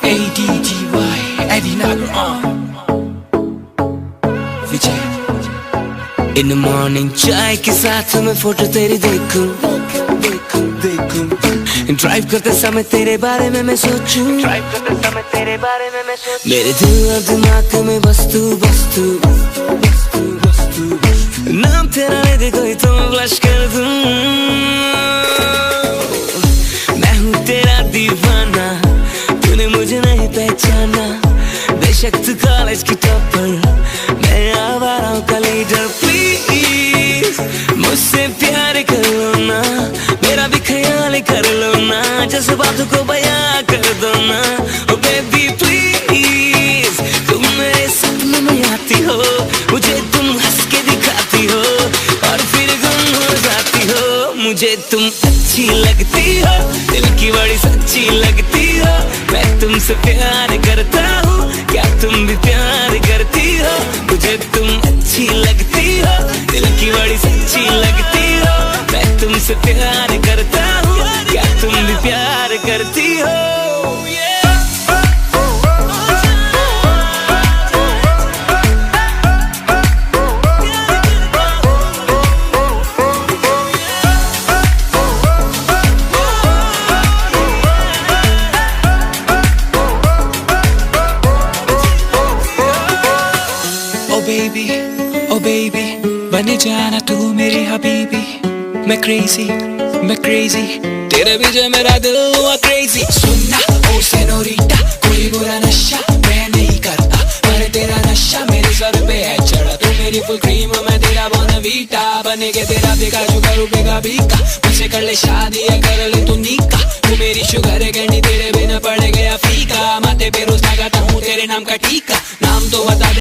ADGY Eddie Nagar Vijay. In morning चाय के साथ मैं फोटो तेरी देखूं, देखूं, देखूं। ड्राइव करते समय तेरे बारे में मैं सोचूं, ड्राइव करते समय तेरे बारे में मैं सोचूं। मेरे दिल और दिमाग में वस्तु वस्तु वस्तु वस्तु, नाम तेरा ले दे कोई तो मैं ब्लश कर दूं। मैं हूँ तेरा दीवाना, तूने मुझे नहीं पहचाना। बेशक तू कॉलेज की टॉपर, मैं आवारा हूँ का लीडर। प्लीज मुझसे प्यार कर लो ना, मेरा भी ख्याल कर लो ना, जैसे बातों को बयां कर दो ना। ओ बेबी प्लीज, तुम मेरे सपनों में आती हो, मुझे तुम हंस के दिखाती हो और फिर गुम हो जाती हो। मुझे तुम अच्छी लगती हो, दिल की बड़ी सच्ची लगती हो। मैं तुमसे प्यार करता हूँ, क्या तुम भी प्यार करती हो? मुझे तुम अच्छी लगती हो, दिल की बड़ी सच्ची लगती हो। मैं तुमसे प्यार करता हूँ, क्या तुम भी प्यार करती हो? ओ बेबी बने जाना तू मेरी हबीबी। मैं क्रेजी तेरे पीछे मेरा दिल हुआ क्रेजी। सुनना ओ सेनोरिटा, कोई बुरा नशा मैं नहीं करता, पर तेरा नशा मेरे सर पे है चढ़ा। तू मेरी फुल क्रीम, मैं तेरा बोनवीटा, बने के तेरा बेगाजू करूँ बेगा बीका। मुझसे कर ले शादी या कर ले तू निका, तू मेरी शुगर है कैंडी, तेरे बिना पड़ गया फीका। माथे पे रोज लगाता हूँ तेरे नाम का टीका, नाम तो बता दे।